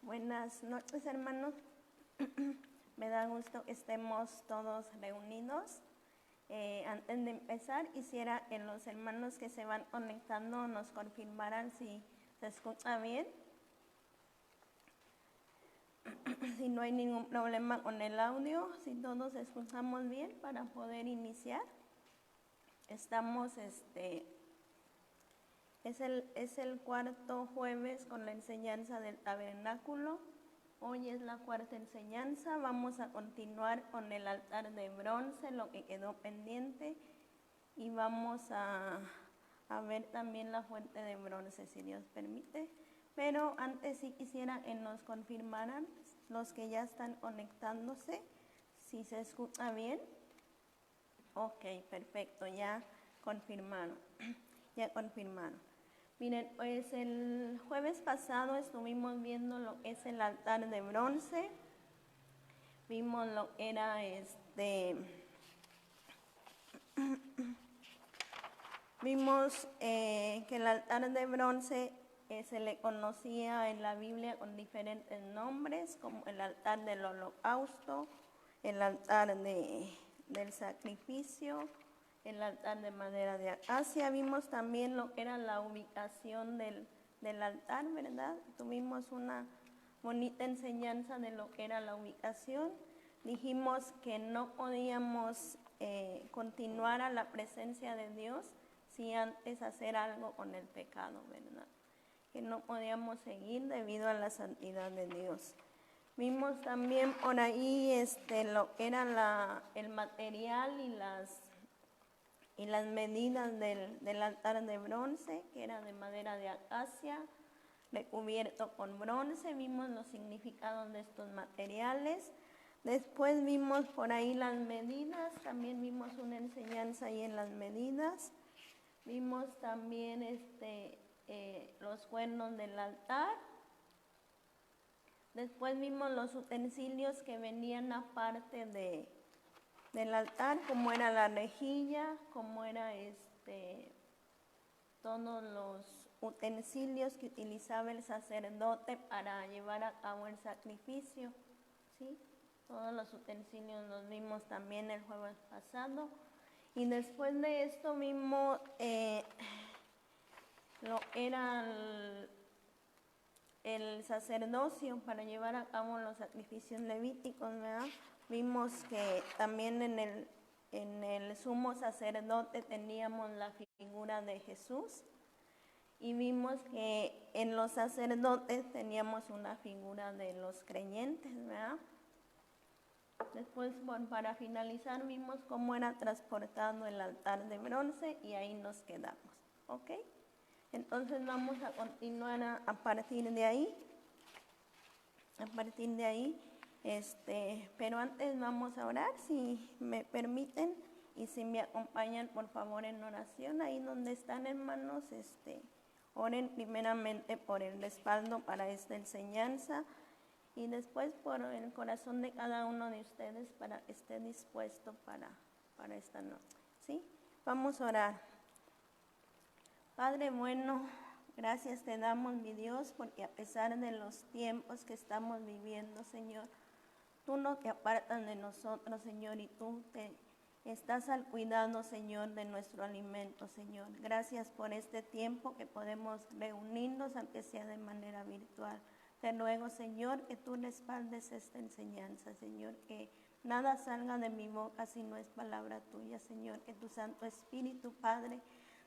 Buenas noches, hermanos. Me da gusto que estemos todos reunidos. Antes de empezar, quisiera que los hermanos que se van conectando nos confirmaran si se escucha bien. Si no hay ningún problema con el audio, si todos escuchamos bien para poder iniciar. Estamos, es el cuarto jueves con la enseñanza del tabernáculo. Hoy es la cuarta enseñanza. Vamos a continuar con el altar de bronce, lo que quedó pendiente. Y vamos a ver también la fuente de bronce, si Dios permite. Pero antes sí quisiera que nos confirmaran los que ya están conectándose, si se escucha bien. Ok, perfecto, ya confirmaron. Ya confirmaron. Miren, pues el jueves pasado estuvimos viendo lo que es el altar de bronce. Vimos lo que era vimos que el altar de bronce se le conocía en la Biblia con diferentes nombres, como el altar del holocausto, el altar del sacrificio, el altar de madera de acacia. Vimos también lo que era la ubicación del altar, ¿verdad? Tuvimos una bonita enseñanza de lo que era la ubicación. Dijimos que no podíamos continuar a la presencia de Dios si antes hacer algo con el pecado, ¿verdad? Que no podíamos seguir debido a la santidad de Dios. Vimos también por ahí lo que era el material y las medidas del altar de bronce, que era de madera de acacia, recubierto con bronce. Vimos los significados de estos materiales. Después vimos por ahí las medidas, también vimos una enseñanza ahí en las medidas. Vimos también los cuernos del altar. Después vimos los utensilios que venían aparte del altar, como era la rejilla, como era todos los utensilios que utilizaba el sacerdote para llevar a cabo el sacrificio, ¿sí? Todos los utensilios los vimos también el jueves pasado. Y después de esto vimos lo que era el sacerdocio para llevar a cabo los sacrificios levíticos, ¿verdad? Vimos que también en el sumo sacerdote teníamos la figura de Jesús y vimos que en los sacerdotes teníamos una figura de los creyentes, ¿verdad? Después, para finalizar, vimos cómo era transportado el altar de bronce y ahí nos quedamos, ¿ok? Entonces vamos a continuar a partir de ahí. Pero antes vamos a orar, si me permiten, y si me acompañan, por favor, en oración. Ahí donde están, hermanos, oren primeramente por el respaldo para esta enseñanza y después por el corazón de cada uno de ustedes para que esté dispuesto para esta noche, ¿sí? Vamos a orar. Padre bueno, gracias te damos, mi Dios, porque a pesar de los tiempos que estamos viviendo, Señor, tú no te apartas de nosotros, Señor, y tú te estás al cuidado, Señor, de nuestro alimento, Señor. Gracias por este tiempo que podemos reunirnos, aunque sea de manera virtual. Te ruego, Señor, que tú respaldes esta enseñanza, Señor, que nada salga de mi boca si no es palabra tuya, Señor, que tu Santo Espíritu, Padre,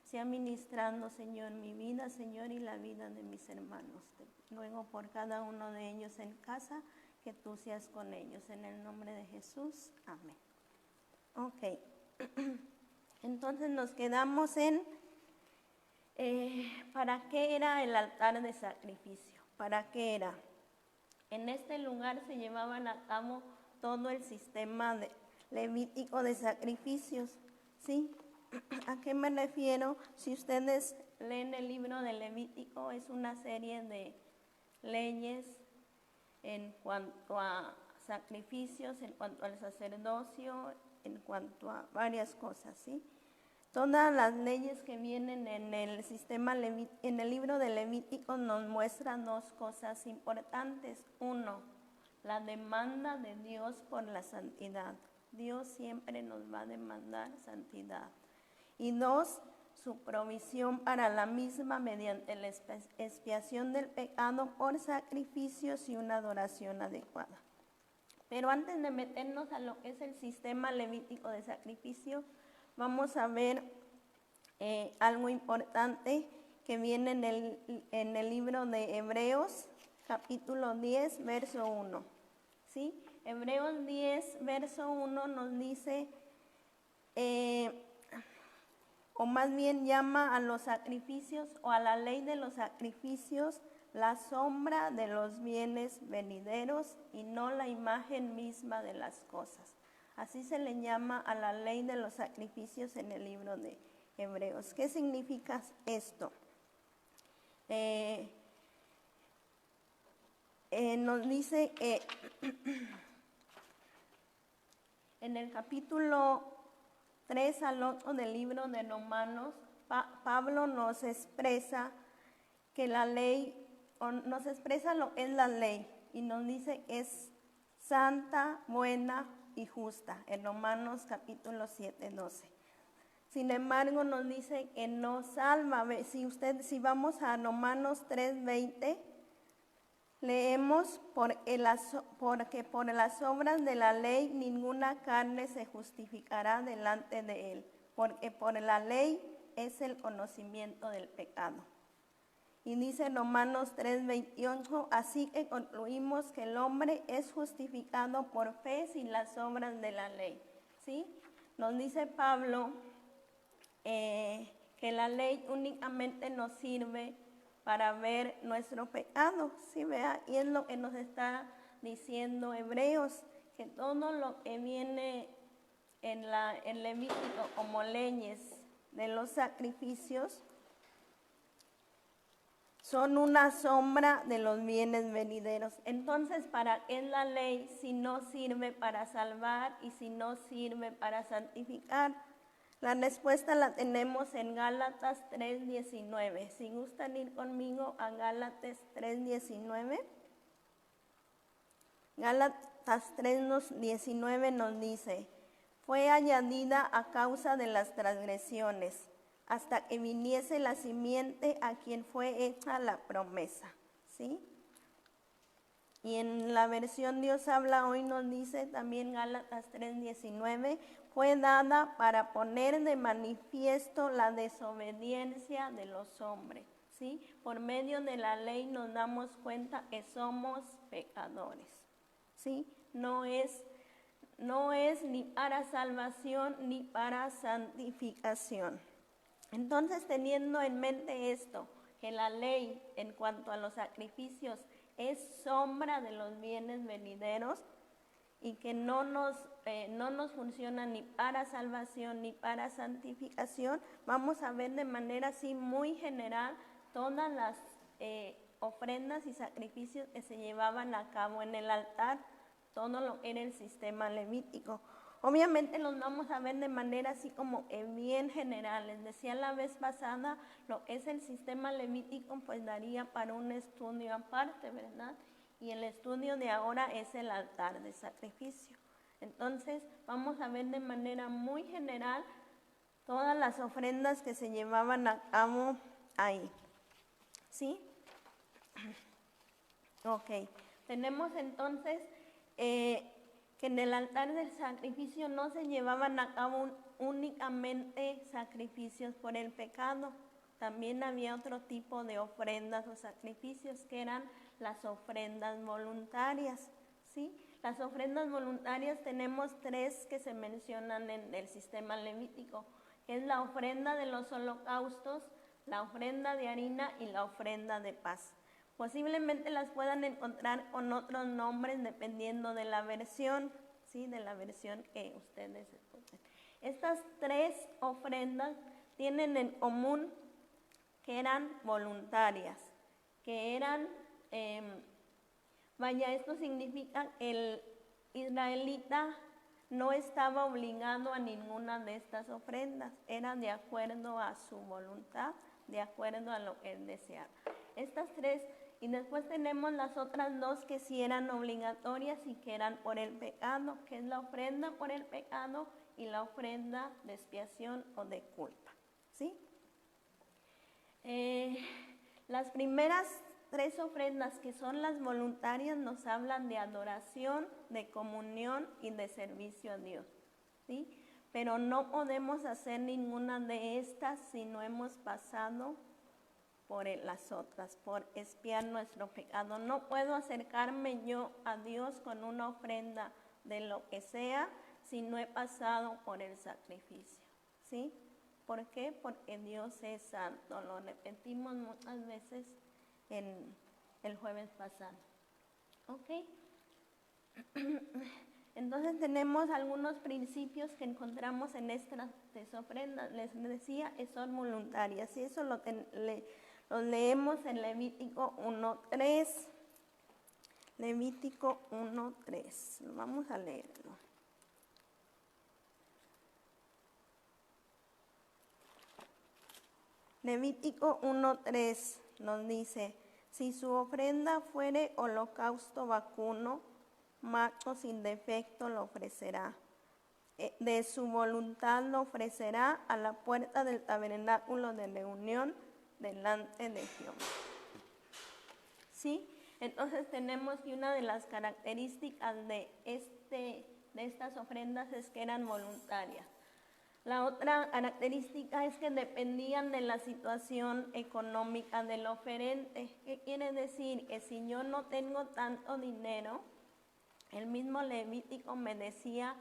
sea ministrando, Señor, mi vida, Señor, y la vida de mis hermanos. Te ruego por cada uno de ellos en casa, que tú seas con ellos. En el nombre de Jesús, amén. Ok. Entonces nos quedamos en ¿para qué era el altar de sacrificio? ¿Para qué era? En este lugar se llevaban a cabo todo el sistema levítico de sacrificios, ¿sí? ¿A qué me refiero? Si ustedes leen el libro de Levítico, es una serie de leyes en cuanto a sacrificios, en cuanto al sacerdocio, en cuanto a varias cosas, ¿sí? Todas las leyes que vienen en el sistema en el libro de Levítico nos muestran dos cosas importantes. Uno, la demanda de Dios por la santidad. Dios siempre nos va a demandar santidad. Y dos, su provisión para la misma mediante la expiación del pecado por sacrificios y una adoración adecuada. Pero antes de meternos a lo que es el sistema levítico de sacrificio, vamos a ver algo importante que viene en el libro de Hebreos, capítulo 10, verso 1. ¿Sí? Hebreos 10, verso 1 nos dice, o más bien llama a los sacrificios o a la ley de los sacrificios la sombra de los bienes venideros y no la imagen misma de las cosas. Así se le llama a la ley de los sacrificios en el libro de Hebreos. ¿Qué significa esto? Nos dice en el capítulo 3 al 8 del libro de Romanos, Pablo nos expresa que la ley, nos expresa lo que es la ley y nos dice que es santa, buena y justa, en Romanos capítulo 7, 12. Sin embargo, nos dice que no salva. Si vamos a Romanos 3, 20, leemos, porque por las obras de la ley ninguna carne se justificará delante de él, porque por la ley es el conocimiento del pecado. Y dice Romanos 3:28, así que concluimos que el hombre es justificado por fe sin las obras de la ley. ¿Sí? Nos dice Pablo que la ley únicamente nos sirve para ver nuestro pecado, ¿sí? Vea, y es lo que nos está diciendo Hebreos, que todo lo que viene en Levítico como leyes de los sacrificios son una sombra de los bienes venideros. Entonces, ¿para qué es la ley si no sirve para salvar y si no sirve para santificar? La respuesta la tenemos en Gálatas 3:19. Si gustan ir conmigo a Gálatas 3:19. Gálatas 3:19 nos dice, fue añadida a causa de las transgresiones, hasta que viniese la simiente a quien fue hecha la promesa. ¿Sí? Y en la versión Dios habla hoy nos dice también Gálatas 3:19, fue dada para poner de manifiesto la desobediencia de los hombres. ¿Sí? Por medio de la ley nos damos cuenta que somos pecadores. ¿Sí? No es ni para salvación ni para santificación. Entonces, teniendo en mente esto, que la ley en cuanto a los sacrificios es sombra de los bienes venideros y que no nos funciona ni para salvación ni para santificación, vamos a ver de manera así muy general todas las ofrendas y sacrificios que se llevaban a cabo en el altar, todo lo que era el sistema levítico. Obviamente los vamos a ver de manera así como bien general. Les decía la vez pasada, lo que es el sistema levítico pues daría para un estudio aparte, ¿verdad? Y el estudio de ahora es el altar de sacrificio. Entonces vamos a ver de manera muy general todas las ofrendas que se llevaban a cabo ahí. ¿Sí? Ok. Tenemos entonces que en el altar del sacrificio no se llevaban a cabo únicamente sacrificios por el pecado. También había otro tipo de ofrendas o sacrificios que eran las ofrendas voluntarias. ¿Sí? Las ofrendas voluntarias tenemos 3 que se mencionan en el sistema levítico, que es la ofrenda de los holocaustos, la ofrenda de harina y la ofrenda de paz. Posiblemente las puedan encontrar con otros nombres dependiendo de la versión, ¿sí? De la versión que ustedes escuchen. Estas 3 ofrendas tienen en común que eran voluntarias, que eran, esto significa que el israelita no estaba obligado a ninguna de estas ofrendas, era de acuerdo a su voluntad, de acuerdo a lo que él deseaba. Estas tres, y después tenemos las otras dos que sí eran obligatorias y que eran por el pecado, que es la ofrenda por el pecado y la ofrenda de expiación o de culpa, ¿sí? Las primeras tres ofrendas, que son las voluntarias, nos hablan de adoración, de comunión y de servicio a Dios, ¿sí? Pero no podemos hacer ninguna de estas si no hemos pasado por las otras, por expiar nuestro pecado. No puedo acercarme yo a Dios con una ofrenda de lo que sea si no he pasado por el sacrificio, ¿sí? ¿Por qué? Porque Dios es santo, lo repetimos muchas veces en el jueves pasado. ¿Ok? Entonces tenemos algunos principios que encontramos en estas ofrendas. Les decía que son voluntarias y eso lo leemos en Levítico 1:3. Levítico 1:3. Vamos a leerlo. Levítico 1:3 nos dice: si su ofrenda fuere holocausto vacuno, macho sin defecto lo ofrecerá. De su voluntad lo ofrecerá a la puerta del tabernáculo de reunión delante de Jehová. ¿Sí? Entonces tenemos que una de las características de estas ofrendas es que eran voluntarias. La otra característica es que dependían de la situación económica del oferente. ¿Qué quiere decir? Que si yo no tengo tanto dinero, el mismo Levítico me decía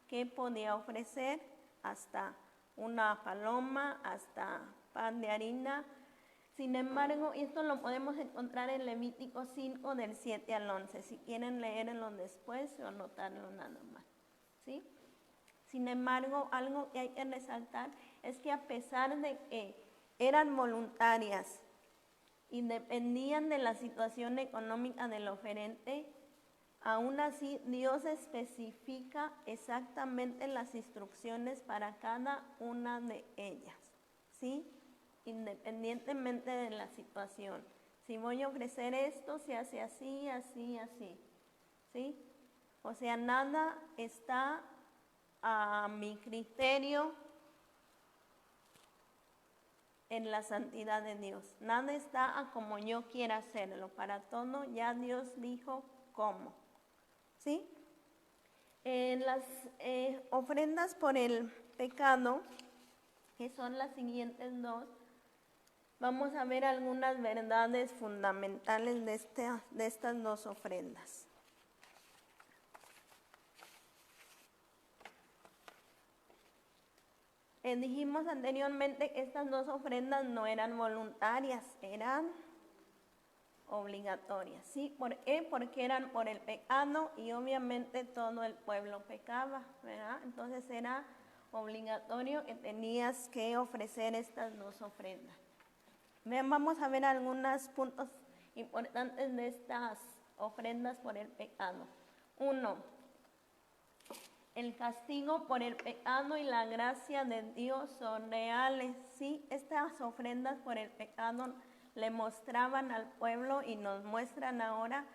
que podía ofrecer hasta una paloma, hasta pan de harina. Sin embargo, esto lo podemos encontrar en Levítico 5 del 7 al 11. Si quieren leerlo después o anotarlo nada más, ¿sí? Sin embargo, algo que hay que resaltar es que a pesar de que eran voluntarias y dependían de la situación económica del oferente, aún así Dios especifica exactamente las instrucciones para cada una de ellas, ¿sí? Independientemente de la situación. Si voy a ofrecer esto, se hace así, así, así, ¿sí? O sea, nada está a mi criterio en la santidad de Dios. Nada está a como yo quiera hacerlo. Para todo ya Dios dijo cómo. ¿Sí? Las ofrendas por el pecado, que son las siguientes dos, vamos a ver algunas verdades fundamentales de estas dos ofrendas. Dijimos anteriormente que estas dos ofrendas no eran voluntarias, eran obligatorias. ¿Sí? ¿Por qué? Porque eran por el pecado y obviamente todo el pueblo pecaba, ¿verdad? Entonces era obligatorio que tenías que ofrecer estas dos ofrendas. Bien, vamos a ver algunos puntos importantes de estas ofrendas por el pecado. 1. El castigo por el pecado y la gracia de Dios son reales. Sí, estas ofrendas por el pecado le mostraban al pueblo y nos muestran ahora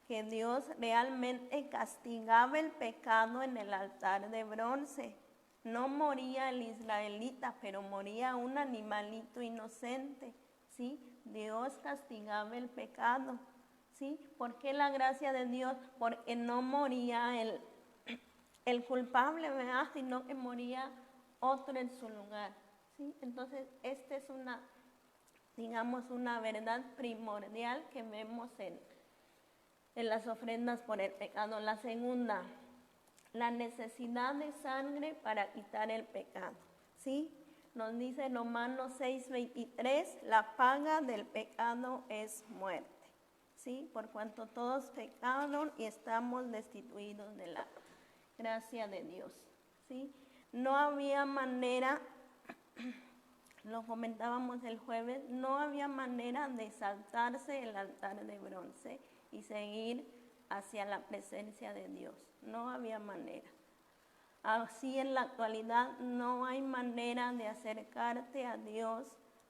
que Dios realmente castigaba el pecado en el altar de bronce. No moría el israelita, pero moría un animalito inocente. ¿Sí? Dios castigaba el pecado. ¿Sí? ¿Por qué la gracia de Dios? Porque no moría el culpable, ¿verdad? Sino que moría otro en su lugar, ¿sí? Entonces, esta es una verdad primordial que vemos en las ofrendas por el pecado. La segunda, la necesidad de sangre para quitar el pecado, ¿sí? Nos dice Romanos 6:23, la paga del pecado es muerte, ¿sí? Por cuanto todos pecaron y estamos destituidos de la gracia de Dios, ¿sí? No había manera, lo comentábamos el jueves, no había manera de saltarse el altar de bronce y seguir hacia la presencia de Dios. No había manera. Así en la actualidad no hay manera de acercarte a Dios,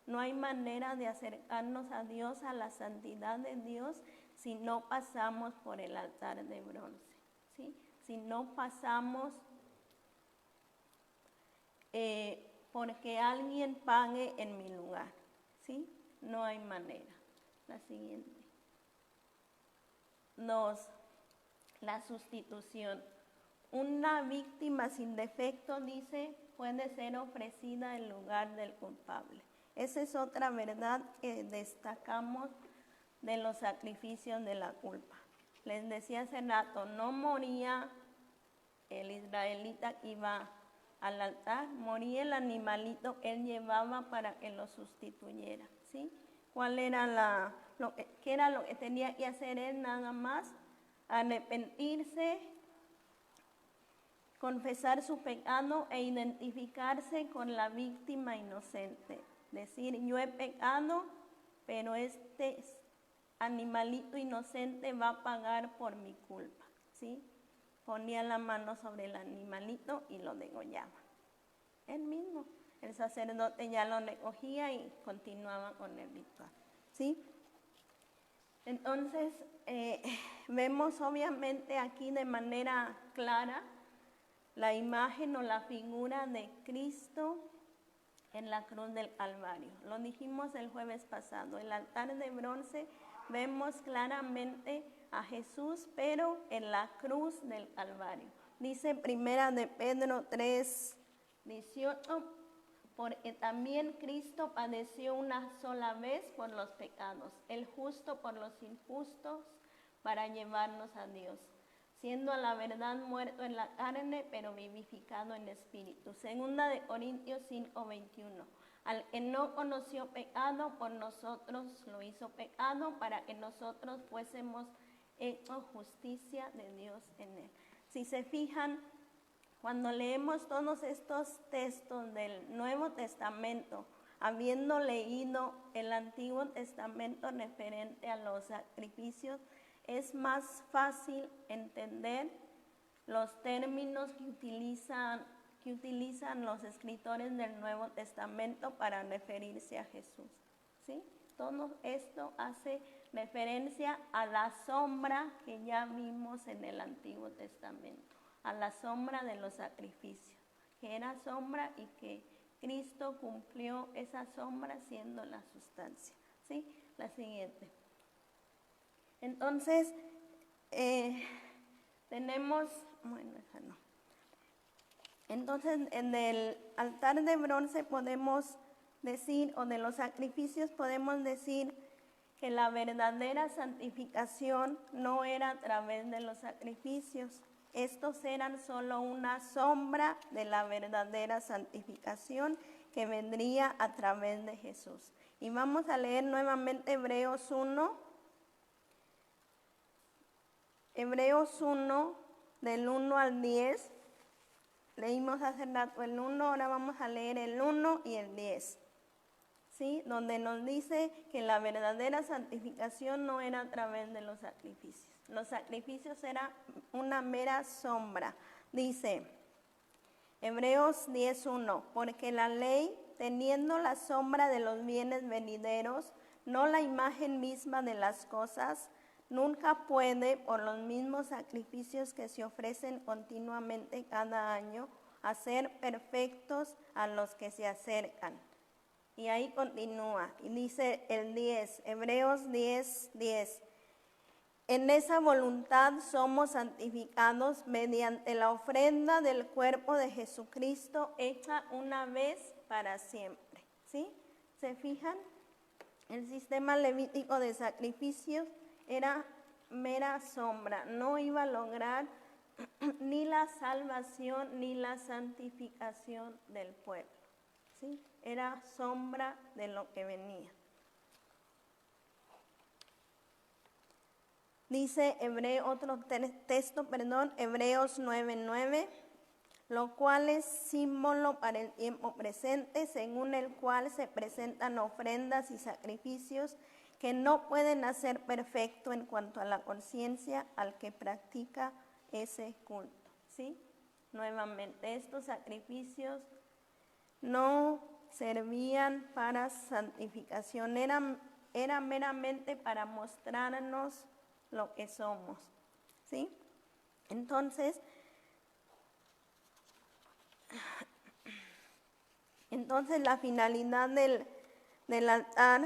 no hay manera de acercarnos a Dios, a la santidad de Dios, si no pasamos por el altar de bronce, ¿sí? Si no pasamos porque alguien pague en mi lugar, ¿sí? No hay manera. La siguiente. 2. La sustitución. Una víctima sin defecto, dice, puede ser ofrecida en lugar del culpable. Esa es otra verdad que destacamos de los sacrificios de la culpa. Les decía hace rato, no moría el israelita que iba al altar, moría el animalito que él llevaba para que lo sustituyera, ¿sí? ¿Cuál era qué era lo que tenía que hacer él? Nada más arrepentirse, confesar su pecado e identificarse con la víctima inocente. Decir, yo he pecado, pero este animalito inocente va a pagar por mi culpa, ¿sí? Ponía la mano sobre el animalito y lo degollaba. Él mismo, el sacerdote ya lo recogía y continuaba con el ritual, ¿sí? Entonces, vemos obviamente aquí de manera clara la imagen o la figura de Cristo en la cruz del Calvario. Lo dijimos el jueves pasado, el altar de bronce, vemos claramente a Jesús, pero en la cruz del Calvario. Dice primera de Pedro 3:18, porque también Cristo padeció una sola vez por los pecados, el justo por los injustos, para llevarnos a Dios, siendo a la verdad muerto en la carne, pero vivificado en espíritu. Segunda de Corintios 5:21. Al que no conoció pecado, por nosotros lo hizo pecado, para que nosotros fuésemos hechos justicia de Dios en él. Si se fijan, cuando leemos todos estos textos del Nuevo Testamento, habiendo leído el Antiguo Testamento referente a los sacrificios, es más fácil entender los términos que utilizan los escritores del Nuevo Testamento para referirse a Jesús, ¿sí? Todo esto hace referencia a la sombra que ya vimos en el Antiguo Testamento, a la sombra de los sacrificios, que era sombra y que Cristo cumplió esa sombra siendo la sustancia, ¿sí? La siguiente. Entonces, tenemos, bueno, esa no. Entonces, en el altar de bronce podemos decir, o de los sacrificios podemos decir, que la verdadera santificación no era a través de los sacrificios. Estos eran solo una sombra de la verdadera santificación que vendría a través de Jesús. Y vamos a leer nuevamente Hebreos 1. Hebreos 1, del 1 al 10. Leímos hace rato el 1, ahora vamos a leer el 1 y el 10. ¿Sí? Donde nos dice que la verdadera santificación no era a través de los sacrificios. Los sacrificios eran una mera sombra. Dice Hebreos 10:1, porque la ley, teniendo la sombra de los bienes venideros, no la imagen misma de las cosas, nunca puede, por los mismos sacrificios que se ofrecen continuamente cada año, hacer perfectos a los que se acercan. Y ahí continúa, y dice el 10, Hebreos 10:10. En esa voluntad somos santificados mediante la ofrenda del cuerpo de Jesucristo, hecha una vez para siempre. ¿Sí? ¿Se fijan? El sistema levítico de sacrificios era mera sombra, no iba a lograr ni la salvación ni la santificación del pueblo, ¿sí? Era sombra de lo que venía. Dice Hebreos 9:9, lo cual es símbolo para el tiempo presente, según el cual se presentan ofrendas y sacrificios que no pueden hacer perfecto en cuanto a la conciencia al que practica ese culto, ¿sí? nuevamente. Estos sacrificios no servían para santificación, era meramente para mostrarnos lo que somos, ¿sí? Entonces la finalidad del altar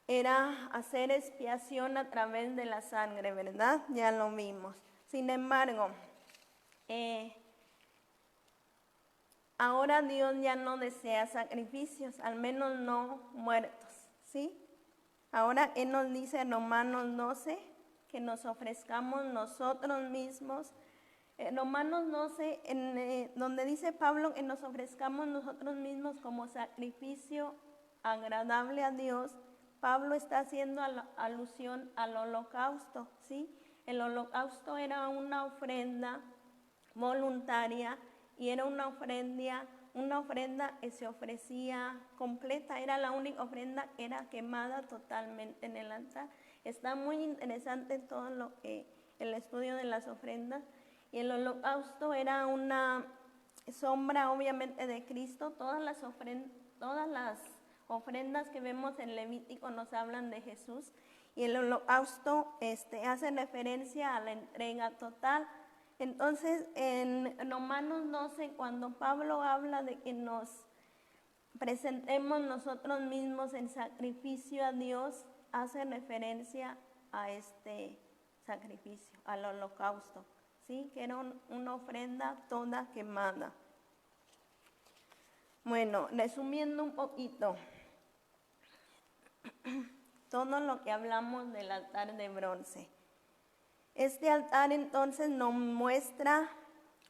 era hacer expiación a través de la sangre, ¿verdad? Ya lo vimos. Sin embargo, ahora Dios ya no desea sacrificios, al menos no muertos, ¿sí? Ahora Él nos dice en Romanos 12 que nos ofrezcamos nosotros mismos. Romanos 12, donde dice Pablo que nos ofrezcamos nosotros mismos como sacrificio agradable a Dios, Pablo está haciendo alusión al holocausto, ¿sí? El holocausto era una ofrenda voluntaria y era una ofrenda que se ofrecía completa, era la única ofrenda que era quemada totalmente en el altar. Está muy interesante todo el estudio de las ofrendas, y el holocausto era una sombra obviamente de Cristo. Todas las ofrendas que vemos en Levítico nos hablan de Jesús, y el holocausto hace referencia a la entrega total. Entonces, en Romanos 12, cuando Pablo habla de que nos presentemos nosotros mismos en sacrificio a Dios, hace referencia a este sacrificio, al holocausto, ¿sí? Que era una ofrenda toda quemada. Bueno, resumiendo un poquito todo lo que hablamos del altar de bronce. Este altar entonces nos muestra,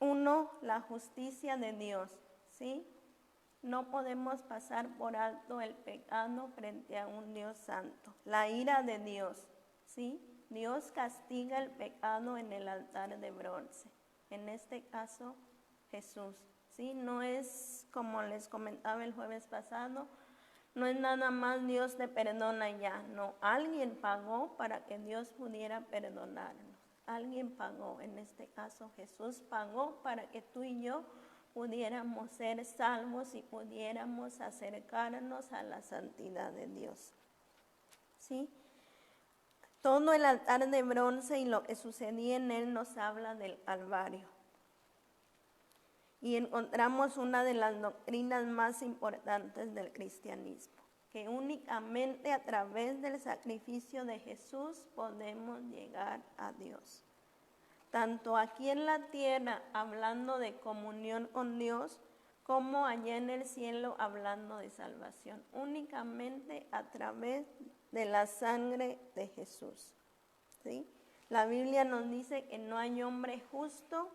uno, la justicia de Dios, ¿sí? No podemos pasar por alto el pecado frente a un Dios santo. La ira de Dios, ¿sí? Dios castiga el pecado en el altar de bronce. En este caso, Jesús, ¿sí? No es, como les comentaba el jueves pasado, no es nada más Dios te perdona ya. No, alguien pagó para que Dios pudiera perdonarnos. Alguien pagó, en este caso Jesús pagó para que tú y yo pudiéramos ser salvos y pudiéramos acercarnos a la santidad de Dios, ¿sí? Todo el altar de bronce y lo que sucedía en él nos habla del Calvario. Y encontramos una de las doctrinas más importantes del cristianismo, que únicamente a través del sacrificio de Jesús podemos llegar a Dios. Tanto aquí en la tierra hablando de comunión con Dios, como allá en el cielo hablando de salvación, únicamente a través de la sangre de Jesús, ¿sí? La Biblia nos dice que no hay hombre justo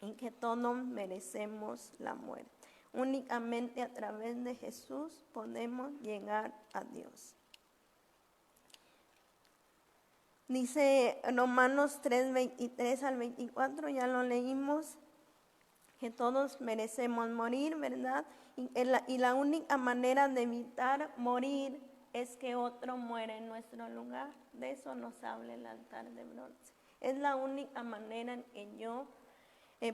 y que todos merecemos la muerte. Únicamente a través de Jesús podemos llegar a Dios. Dice Romanos 3, 23 al 24, ya lo leímos, que todos merecemos morir, ¿verdad? Y la única manera de evitar morir es que otro muera en nuestro lugar. De eso nos habla el altar de bronce. Es la única manera en que yo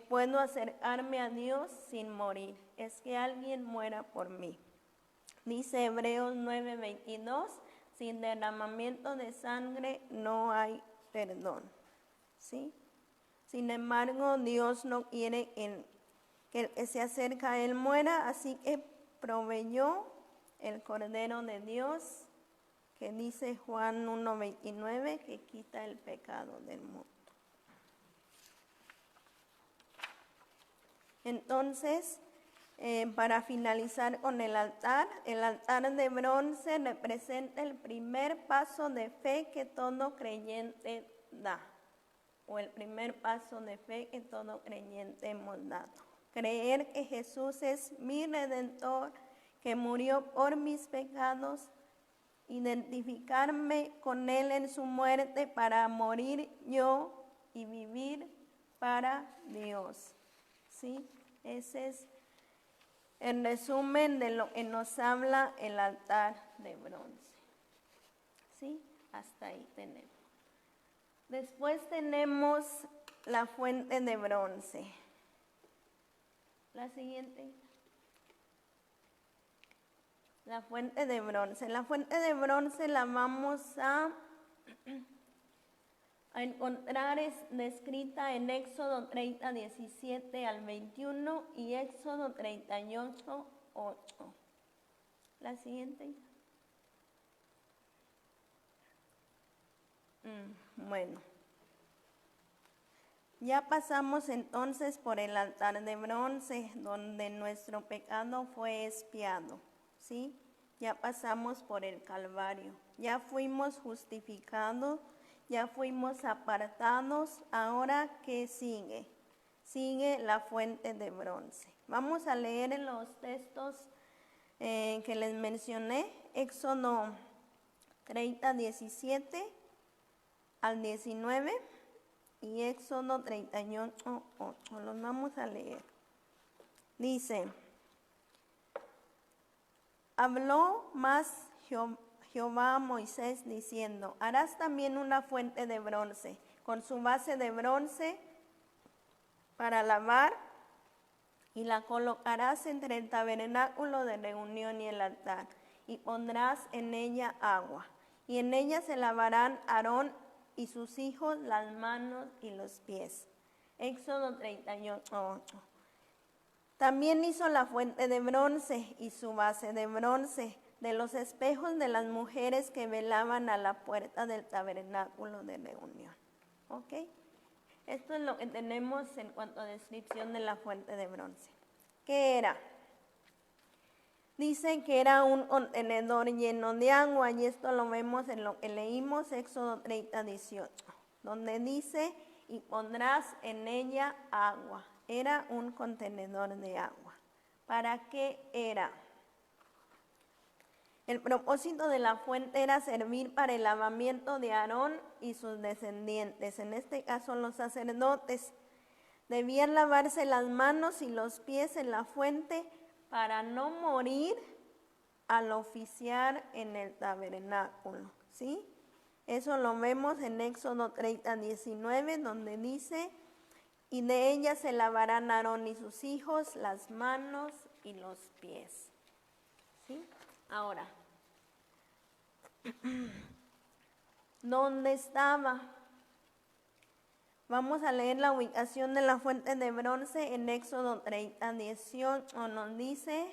puedo acercarme a Dios sin morir, es que alguien muera por mí. Dice Hebreos 9, 22, sin derramamiento de sangre no hay perdón, ¿sí? Sin embargo, Dios no quiere que el que se acerca a Él muera, así que proveyó el Cordero de Dios, que dice Juan 1:29, que quita el pecado del mundo. Entonces, para finalizar con el altar de bronce representa el primer paso de fe que todo creyente da, o el primer paso de fe que todo creyente hemos dado. Creer que Jesús es mi Redentor, que murió por mis pecados, identificarme con Él en su muerte para morir yo y vivir para Dios, ¿sí? Ese es el resumen de lo que nos habla el altar de bronce, ¿sí? Hasta ahí tenemos. Después tenemos la fuente de bronce. La siguiente. La fuente de bronce. La fuente de bronce la vamos a encontrar descrita en Éxodo 30, 17 al 21 y Éxodo 38, 8. La siguiente. Bueno. Ya pasamos entonces por el altar de bronce, donde nuestro pecado fue expiado, ¿sí? Ya pasamos por el Calvario, ya fuimos justificados, ya fuimos apartados. Ahora, ¿qué sigue? Sigue la fuente de bronce. Vamos a leer en los textos que les mencioné, Éxodo 30, 17 al 19. Y Éxodo 38, 8. Los vamos a leer. Dice: habló más Jehová a Moisés diciendo: harás también una fuente de bronce, con su base de bronce para lavar, y la colocarás entre el tabernáculo de reunión y el altar, y pondrás en ella agua, y en ella se lavarán Aarón y sus hijos las manos y los pies. Éxodo 38, 8. También hizo la fuente de bronce y su base de bronce de los espejos de las mujeres que velaban a la puerta del tabernáculo de reunión. ¿Ok? Esto es lo que tenemos en cuanto a descripción de la fuente de bronce. ¿Qué era? Dice que era un contenedor lleno de agua, y esto lo vemos en lo que leímos, Éxodo 30, 18, donde dice: y pondrás en ella agua. Era un contenedor de agua. ¿Para qué era? El propósito de la fuente era servir para el lavamiento de Aarón y sus descendientes, en este caso los sacerdotes. Debían lavarse las manos y los pies en la fuente para no morir al oficiar en el tabernáculo, ¿sí? Eso lo vemos en Éxodo 30, 19, donde dice: y de ella se lavarán Aarón y sus hijos las manos y los pies, ¿sí? Ahora, ¿dónde estaba? Vamos a leer la ubicación de la fuente de bronce en Éxodo 30, 18. Nos dice: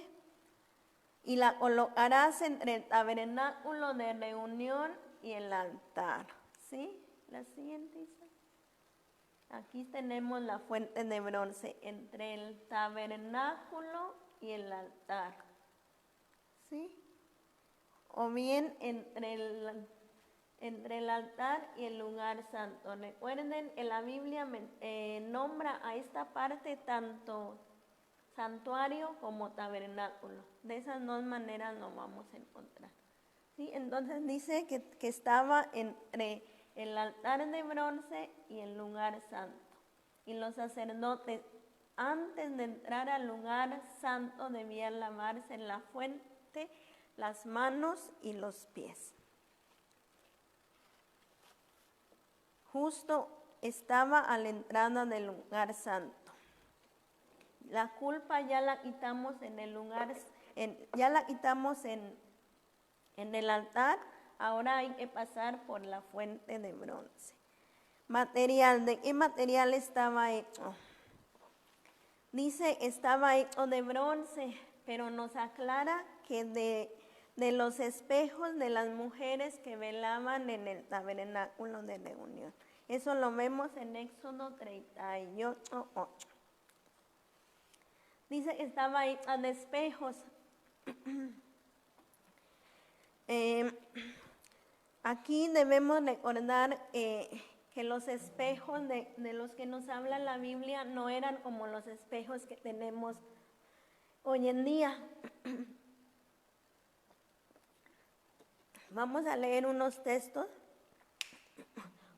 y la colocarás entre el tabernáculo de reunión y el altar. ¿Sí? La siguiente dice. Aquí tenemos la fuente de bronce entre el tabernáculo y el altar. ¿Sí? O bien entre el altar y el lugar santo. Recuerden que la Biblia nombra a esta parte tanto santuario como tabernáculo. De esas dos maneras lo vamos a encontrar. ¿Sí? Entonces dice que estaba entre el altar de bronce y el lugar santo. Y los sacerdotes, antes de entrar al lugar santo, debían lavarse en la fuente las manos y los pies. Justo estaba a la entrada del lugar santo. La culpa ya la quitamos en el lugar, ya la quitamos en el altar. Ahora hay que pasar por la fuente de bronce. Material, ¿de qué material estaba hecho? Dice, estaba hecho de bronce, pero nos aclara que de los espejos de las mujeres que velaban en el tabernáculo de reunión. Eso lo vemos en Éxodo 38, 8. Dice que estaba hecha de espejos. Aquí debemos recordar que los espejos de los que nos habla la Biblia no eran como los espejos que tenemos hoy en día. Vamos a leer unos textos.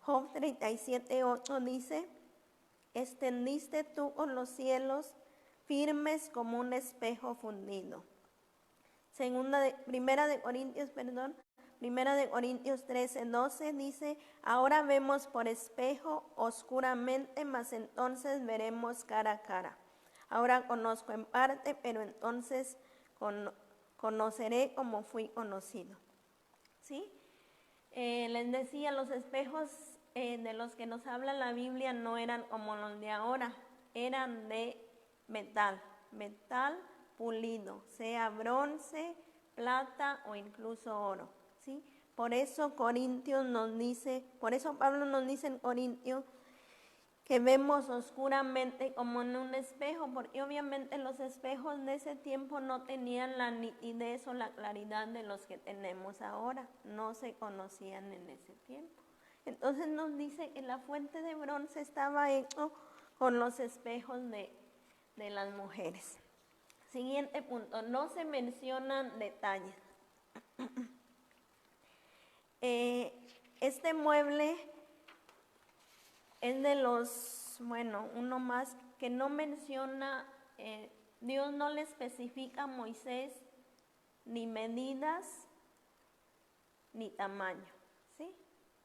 Job 37, 8 dice: extendiste tú con los cielos firmes como un espejo fundido. Primera de Corintios 13, 12 dice: ahora vemos por espejo oscuramente, mas entonces veremos cara a cara. Ahora conozco en parte, pero entonces conoceré como fui conocido. ¿Sí? Les decía, los espejos de los que nos habla la Biblia no eran como los de ahora, eran de metal pulido, sea bronce, plata o incluso oro. ¿Sí? Por eso Pablo nos dice en Corintios que vemos oscuramente como en un espejo, porque obviamente los espejos de ese tiempo no tenían la nitidez o la claridad de los que tenemos ahora, no se conocían en ese tiempo. Entonces nos dice que la fuente de bronce estaba hecho con los espejos de las mujeres. Siguiente punto, no se mencionan detalles. Este mueble es de uno más que no menciona, Dios no le especifica a Moisés ni medidas ni tamaño, ¿sí?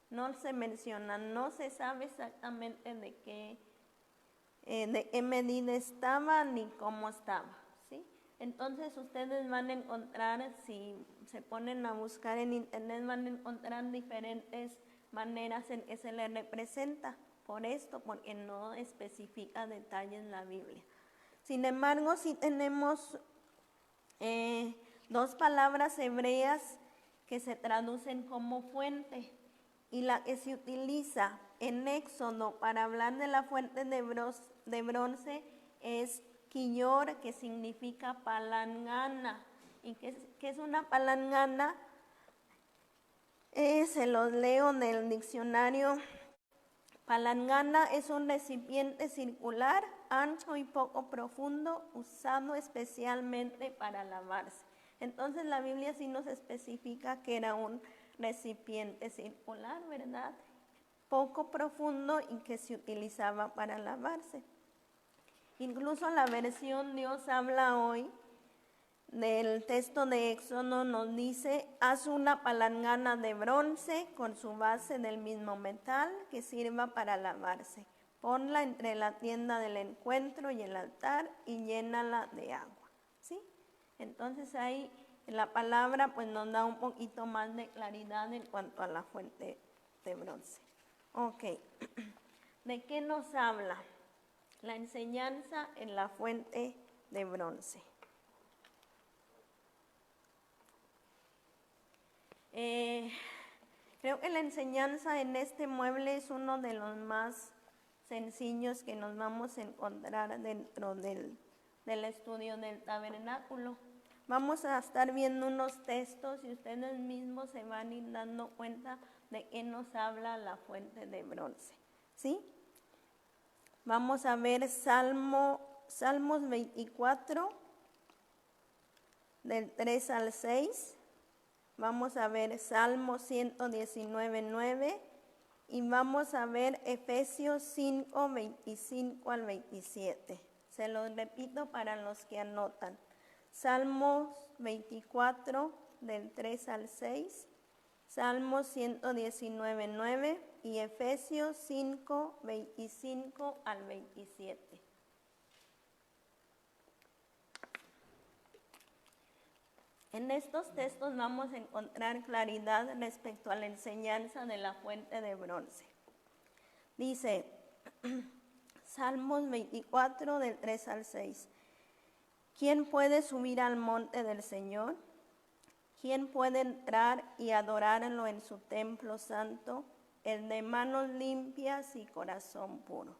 No se menciona, no se sabe exactamente de qué medida estaba ni cómo estaba, ¿sí? Entonces ustedes van a encontrar, si se ponen a buscar en internet, van a encontrar diferentes maneras en que se le representa. Por esto, porque no especifica detalles en la Biblia. Sin embargo, sí tenemos dos palabras hebreas que se traducen como fuente, y la que se utiliza en Éxodo para hablar de la fuente de bronce es quillor, que significa palangana. ¿Y qué es una palangana? Se los leo del diccionario. Palangana es un recipiente circular, ancho y poco profundo, usado especialmente para lavarse. Entonces la Biblia sí nos especifica que era un recipiente circular, ¿verdad? Poco profundo y que se utilizaba para lavarse. Incluso la versión Dios habla hoy del texto de Éxodo nos dice: haz una palangana de bronce con su base del mismo metal que sirva para lavarse. Ponla entre la tienda del encuentro y el altar y llénala de agua. ¿Sí? Entonces ahí la palabra pues nos da un poquito más de claridad en cuanto a la fuente de bronce. Ok. ¿De qué nos habla? La enseñanza en la fuente de bronce. Creo que la enseñanza en este mueble es uno de los más sencillos que nos vamos a encontrar dentro del estudio del tabernáculo. Vamos a estar viendo unos textos y ustedes mismos se van a ir dando cuenta de qué nos habla la fuente de bronce. ¿Sí? Vamos a ver Salmos 24, del 3 al 6. Vamos a ver Salmo 119, 9 y vamos a ver Efesios 5, 25 al 27. Se los repito para los que anotan. Salmos 24, del 3 al 6, Salmo 119, 9 y Efesios 5, 25 al 27. En estos textos vamos a encontrar claridad respecto a la enseñanza de la fuente de bronce. Dice, Salmos 24, del 3 al 6. ¿Quién puede subir al monte del Señor? ¿Quién puede entrar y adorarlo en su templo santo? El de manos limpias y corazón puro.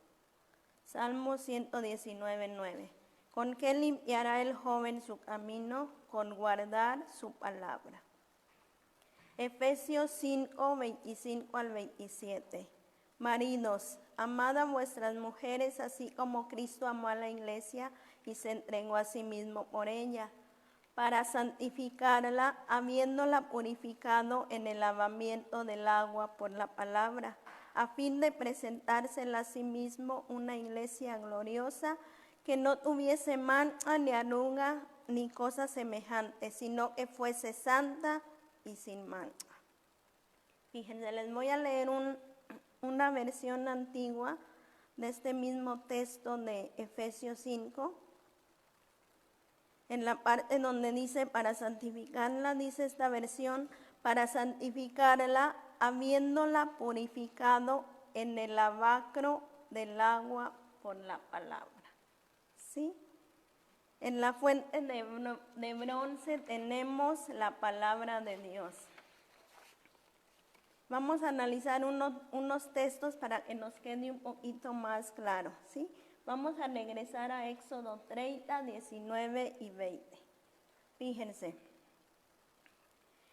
Salmo 119, 9. ¿Con qué limpiará el joven su camino? Con guardar su palabra. Efesios 5, 25 al 27. Maridos, amad a vuestras mujeres, así como Cristo amó a la iglesia y se entregó a sí mismo por ella, para santificarla, habiéndola purificado en el lavamiento del agua por la palabra, a fin de presentársela a sí mismo una iglesia gloriosa, que no tuviese mancha ni arruga ni cosa semejante, sino que fuese santa y sin mancha. Fíjense, les voy a leer una versión antigua de este mismo texto de Efesios 5. en la parte donde dice para santificarla, dice esta versión, para santificarla, habiéndola purificado en el lavacro del agua por la palabra. ¿Sí? En la fuente de bronce tenemos la palabra de Dios. Vamos a analizar unos textos para que nos quede un poquito más claro, ¿sí? Vamos a regresar a Éxodo 30, 19 y 20. Fíjense.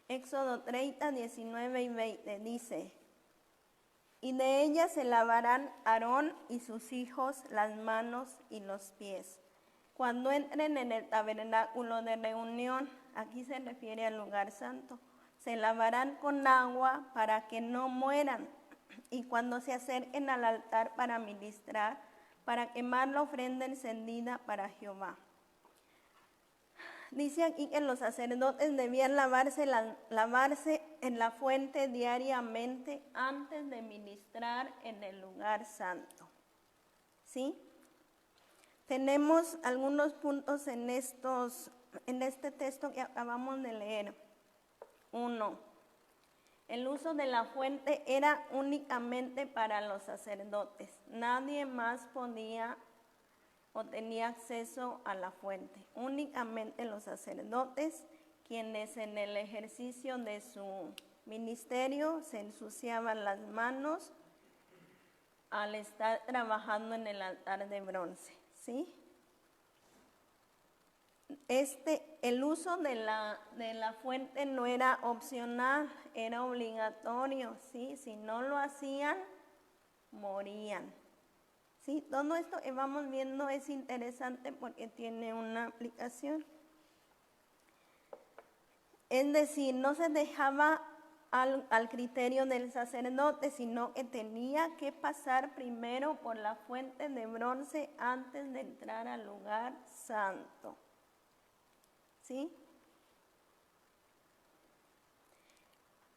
Éxodo 30, 19 y 20 dice: y de ella se lavarán Aarón y sus hijos las manos y los pies cuando entren en el tabernáculo de reunión. Aquí se refiere al lugar santo. Se lavarán con agua para que no mueran, y cuando se acerquen al altar para ministrar, para quemar la ofrenda encendida para Jehová. Dice aquí que los sacerdotes debían lavarse en la fuente diariamente antes de ministrar en el lugar santo. ¿Sí? Tenemos algunos puntos en este texto que acabamos de leer. 1. El uso de la fuente era únicamente para los sacerdotes. Nadie más podía o tenía acceso a la fuente. Únicamente los sacerdotes, quienes en el ejercicio de su ministerio se ensuciaban las manos al estar trabajando en el altar de bronce, ¿sí? El uso de la fuente no era opcional, era obligatorio, ¿sí? Si no lo hacían, morían. ¿Sí? Todo esto que vamos viendo es interesante porque tiene una aplicación. Es decir, no se dejaba al criterio del sacerdote, sino que tenía que pasar primero por la fuente de bronce antes de entrar al lugar santo. ¿Sí?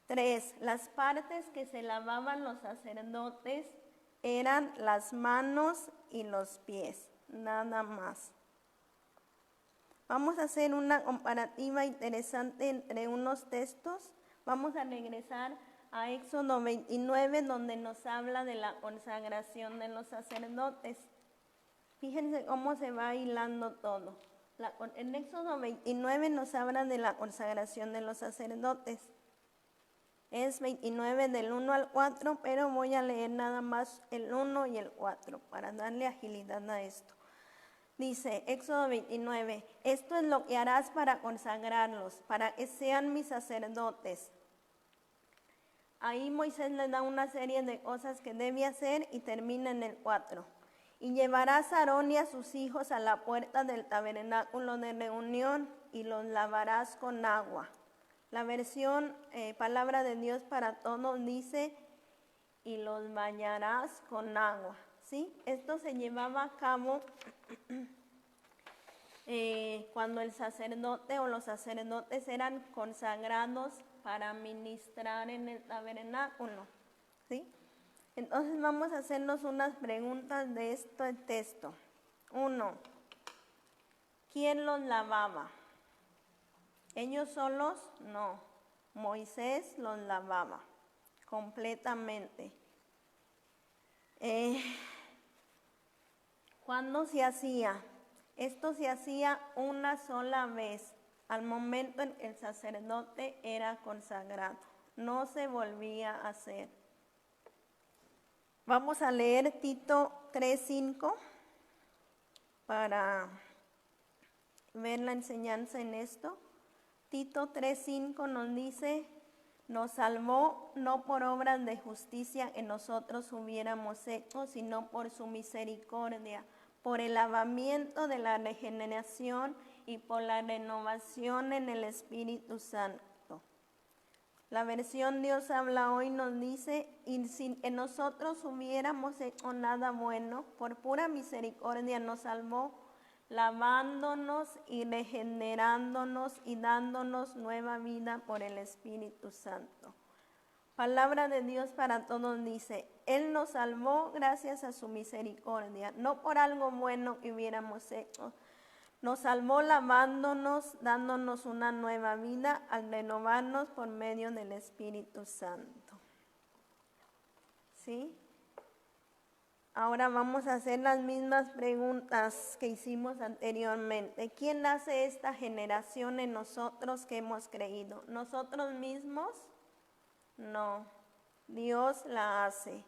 3. Las partes que se lavaban los sacerdotes eran las manos y los pies, nada más. Vamos a hacer una comparativa interesante entre unos textos. Vamos a regresar a Éxodo 29, donde nos habla de la consagración de los sacerdotes. Fíjense cómo se va hilando todo. En Éxodo 29 nos habla de la consagración de los sacerdotes. Es 29 del 1 al 4, pero voy a leer nada más el 1 y el 4 para darle agilidad a esto. Dice, Éxodo 29, esto es lo que harás para consagrarlos, para que sean mis sacerdotes. Ahí Moisés le da una serie de cosas que debe hacer y termina en el 4. Y llevarás a Aarón y a sus hijos a la puerta del tabernáculo de reunión y los lavarás con agua. La versión Palabra de Dios para Todos dice, y los bañarás con agua. ¿Sí? Esto se llevaba a cabo cuando el sacerdote o los sacerdotes eran consagrados para ministrar en el tabernáculo. ¿Sí? Entonces vamos a hacernos unas preguntas de este texto. 1. ¿Quién los lavaba? ¿Ellos solos? No. Moisés los lavaba completamente. ¿Cuándo se hacía? Esto se hacía una sola vez, al momento en que el sacerdote era consagrado. No se volvía a hacer. Vamos a leer Tito 3:5 para ver la enseñanza en esto. Tito 3:5 nos dice, nos salvó no por obras de justicia que nosotros hubiéramos hecho, sino por su misericordia, por el lavamiento de la regeneración y por la renovación en el Espíritu Santo. La versión Dios habla hoy nos dice, y sin que nosotros hubiéramos hecho nada bueno, por pura misericordia nos salvó, lavándonos y regenerándonos y dándonos nueva vida por el Espíritu Santo. Palabra de Dios para Todos dice, Él nos salvó gracias a su misericordia, no por algo bueno que hubiéramos hecho, Nos salvó lavándonos, dándonos una nueva vida al renovarnos por medio del Espíritu Santo. ¿Sí? Ahora vamos a hacer las mismas preguntas que hicimos anteriormente. ¿Quién hace esta generación en nosotros que hemos creído? ¿Nosotros mismos? No, Dios la hace.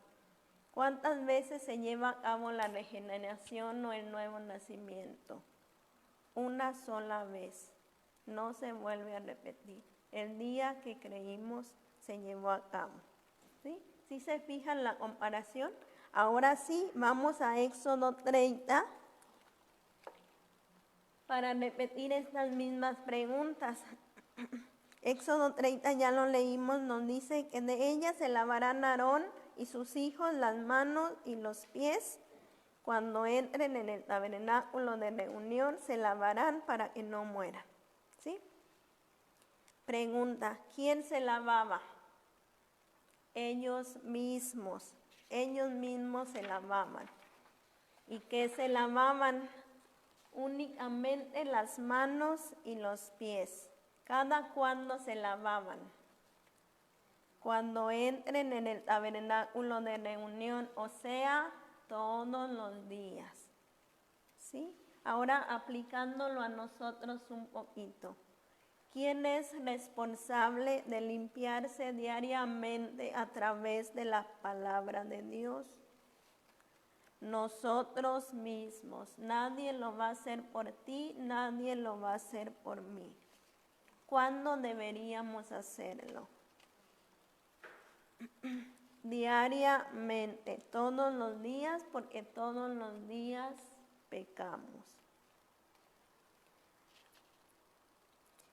¿Cuántas veces se lleva a cabo la regeneración o el nuevo nacimiento? Una sola vez, no se vuelve a repetir. El día que creímos se llevó a cabo. ¿Sí? ¿Sí se fijan la comparación? Ahora sí, vamos a Éxodo 30 para repetir estas mismas preguntas. Éxodo 30 ya lo leímos, nos dice que de ella se lavarán Aarón y sus hijos las manos y los pies. Cuando entren en el tabernáculo de reunión, se lavarán para que no mueran. ¿Sí? Pregunta, ¿quién se lavaba? Ellos mismos se lavaban. ¿Y qué se lavaban? Únicamente las manos y los pies. ¿Cada cuándo se lavaban? Cuando entren en el tabernáculo de reunión, o sea, todos los días. ¿Sí? Ahora aplicándolo a nosotros un poquito. ¿Quién es responsable de limpiarse diariamente a través de la palabra de Dios? Nosotros mismos. Nadie lo va a hacer por ti, nadie lo va a hacer por mí. ¿Cuándo deberíamos hacerlo? Diariamente, todos los días, porque todos los días pecamos.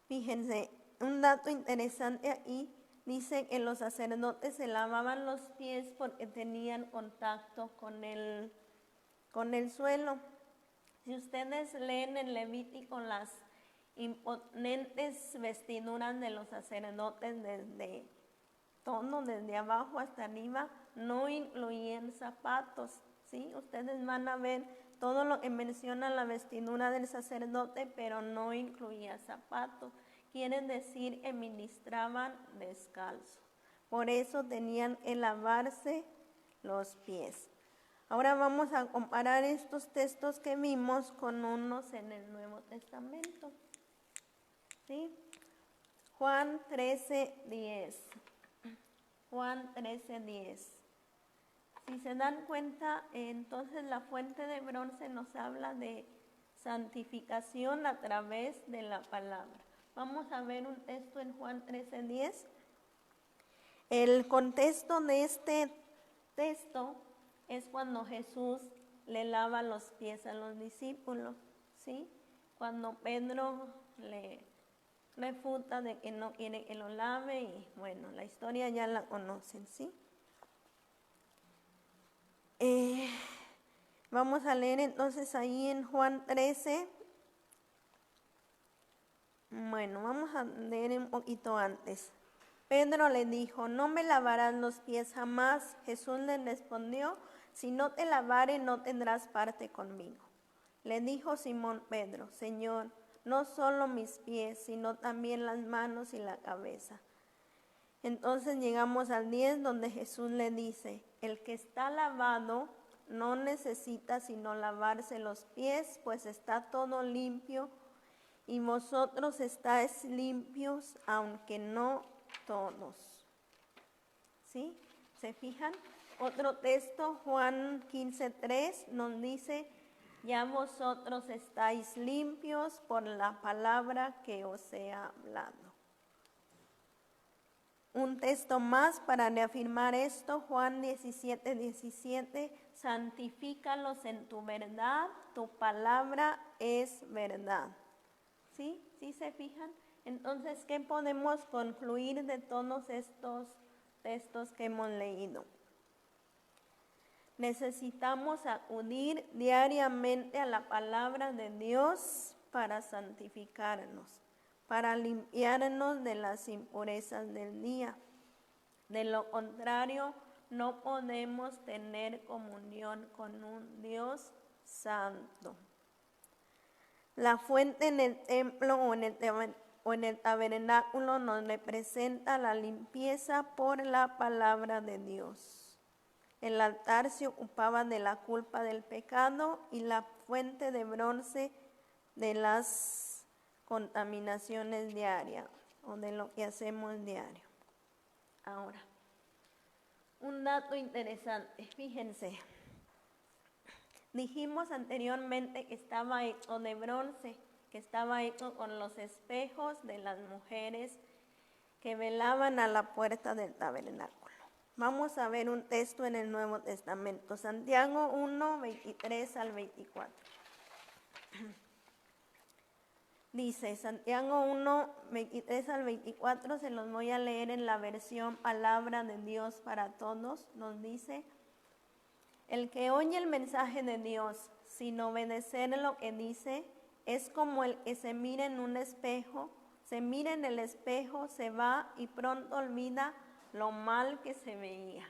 Fíjense, un dato interesante aquí, dice que los sacerdotes se lavaban los pies porque tenían contacto con el suelo. Si ustedes leen en Levítico las imponentes vestiduras de los sacerdotes desde abajo hasta arriba, no incluían zapatos, ¿sí? Ustedes van a ver todo lo que menciona la vestidura del sacerdote, pero no incluía zapatos. Quiere decir que ministraban descalzos. Por eso tenían que lavarse los pies. Ahora vamos a comparar estos textos que vimos con unos en el Nuevo Testamento. ¿Sí? Juan 13:10. Juan 13:10. Si se dan cuenta, entonces la fuente de bronce nos habla de santificación a través de la palabra. Vamos a ver un texto en Juan 13:10. El contexto de este texto es cuando Jesús le lava los pies a los discípulos, ¿sí? Cuando Pedro le refuta de que no quiere que lo lave y bueno, la historia ya la conocen, ¿sí? Vamos a leer entonces ahí en Juan 13. Bueno, vamos a leer un poquito antes. Pedro le dijo, no me lavarás los pies jamás. Jesús le respondió, si no te lavare no tendrás parte conmigo. Le dijo Simón Pedro, Señor, no solo mis pies, sino también las manos y la cabeza. Entonces llegamos al 10 donde Jesús le dice, el que está lavado no necesita sino lavarse los pies, pues está todo limpio y vosotros estáis limpios, aunque no todos. ¿Sí? ¿Se fijan? Otro texto, Juan 15:3, nos dice, ya vosotros estáis limpios por la palabra que os he hablado. Un texto más para reafirmar esto, Juan 17:17, santifícalos en tu verdad, tu palabra es verdad. ¿Sí? ¿Sí se fijan? Entonces, ¿qué podemos concluir de todos estos textos que hemos leído? Necesitamos acudir diariamente a la palabra de Dios para santificarnos, para limpiarnos de las impurezas del día. De lo contrario, no podemos tener comunión con un Dios santo. La fuente en el templo o en el tabernáculo nos representa la limpieza por la palabra de Dios. El altar se ocupaba de la culpa del pecado y la fuente de bronce de las contaminaciones diarias o de lo que hacemos diario. Ahora, un dato interesante, fíjense. Dijimos anteriormente que estaba hecho de bronce, que estaba hecho con los espejos de las mujeres que velaban a la puerta del tabernáculo. Vamos a ver un texto en el Nuevo Testamento, Santiago 1, 23 al 24. Dice, Santiago 1, 23 al 24, se los voy a leer en la versión Palabra de Dios para Todos. Nos dice: el que oye el mensaje de Dios sin obedecer lo que dice es como el que se mira en un espejo, se mira en el espejo, se va y pronto olvida lo mal que se veía.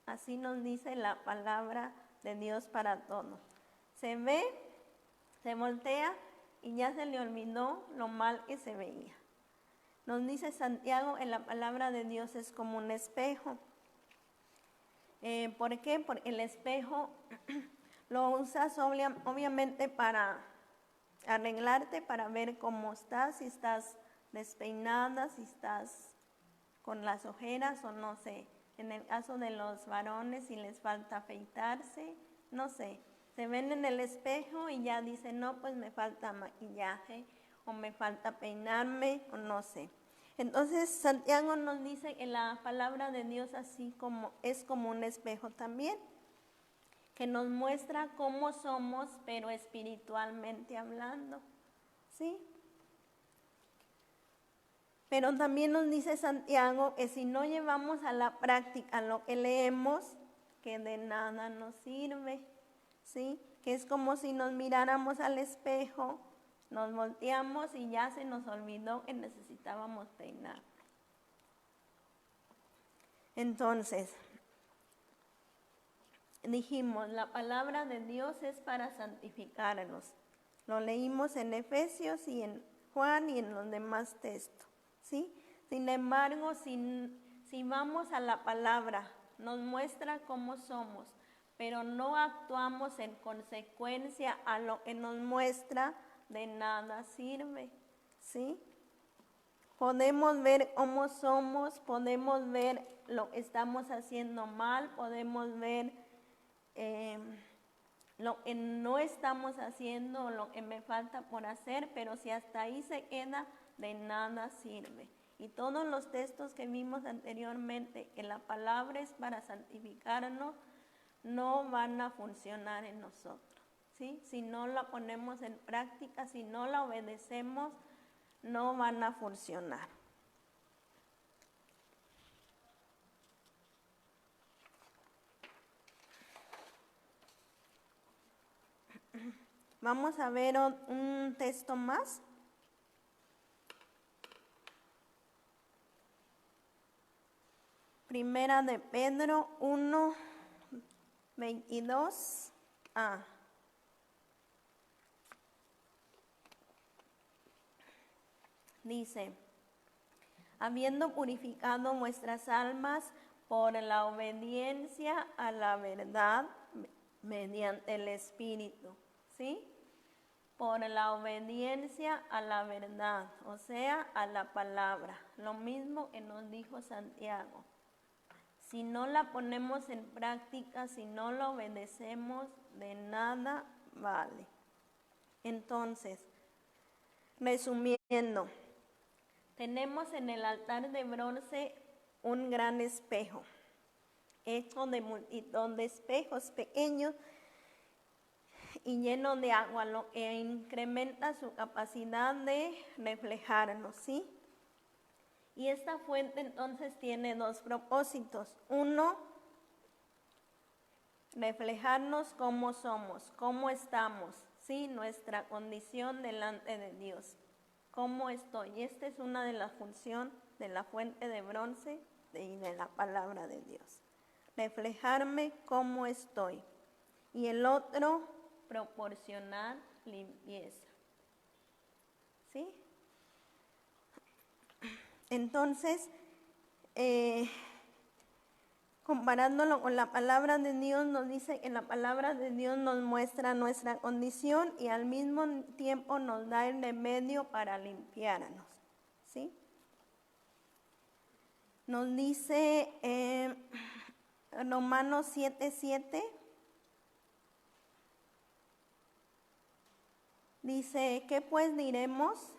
Así nos dice la palabra de Dios para todos. Se ve, se voltea y ya se le olvidó lo mal que se veía. Nos dice Santiago en la palabra de Dios es como un espejo. ¿Por qué? Porque el espejo lo usas obviamente para arreglarte, para ver cómo estás, si estás despeinada, si estás con las ojeras o no sé. En el caso de los varones, si les falta afeitarse, no sé. Se ven en el espejo y ya dicen, no, pues me falta maquillaje o me falta peinarme o no sé. Entonces Santiago nos dice que la palabra de Dios así como es como un espejo también, que nos muestra cómo somos, pero espiritualmente hablando, ¿sí? Pero también nos dice Santiago que si no llevamos a la práctica lo que leemos, que de nada nos sirve, ¿sí? Que es como si nos miráramos al espejo, nos volteamos y ya se nos olvidó que necesitábamos peinar. Entonces, dijimos, la palabra de Dios es para santificarnos. Lo leímos en Efesios y en Juan y en los demás textos, ¿sí? Sin embargo, si vamos a la palabra, nos muestra cómo somos, pero no actuamos en consecuencia a lo que nos muestra, de nada sirve, ¿sí? Podemos ver cómo somos, podemos ver lo que estamos haciendo mal, podemos ver lo que no estamos haciendo, lo que me falta por hacer, pero si hasta ahí se queda, de nada sirve. Y todos los textos que vimos anteriormente, que la palabra es para santificarnos, no van a funcionar en nosotros, ¿sí? Si no la ponemos en práctica, si no la obedecemos, no van a funcionar. Vamos a ver un texto más. Primera de Pedro 1, 22a. Dice, habiendo purificado vuestras almas por la obediencia a la verdad mediante el Espíritu, ¿sí? Por la obediencia a la verdad, o sea, a la palabra. Lo mismo que nos dijo Santiago. Si no la ponemos en práctica, si no la obedecemos, de nada vale. Entonces, resumiendo, tenemos en el altar de bronce un gran espejo, hecho de multitud de espejos pequeños y lleno de agua, lo que incrementa su capacidad de reflejarnos, ¿sí? Y esta fuente entonces tiene dos propósitos. Uno, reflejarnos cómo somos, cómo estamos, ¿sí? Nuestra condición delante de Dios. ¿Cómo estoy? Esta es una de las funciones de la fuente de bronce y de la palabra de Dios. Reflejarme cómo estoy. Y el otro, proporcionar limpieza. Entonces, comparándolo con la palabra de Dios, nos dice que la palabra de Dios nos muestra nuestra condición y al mismo tiempo nos da el remedio para limpiarnos, ¿sí? Nos dice Romanos 7:7, dice, ¿qué pues diremos?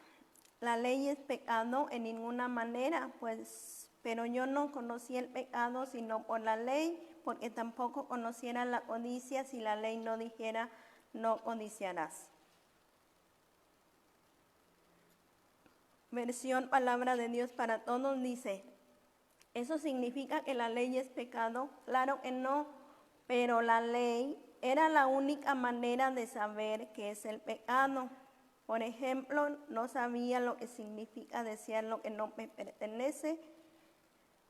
La ley es pecado en ninguna manera, pues, pero yo no conocí el pecado sino por la ley, porque tampoco conociera la codicia si la ley no dijera, no codiciarás. Versión Palabra de Dios para Todos dice, ¿eso significa que la ley es pecado? Claro que no, pero la ley era la única manera de saber qué es el pecado. Por ejemplo, no sabía lo que significa desear lo que no me pertenece,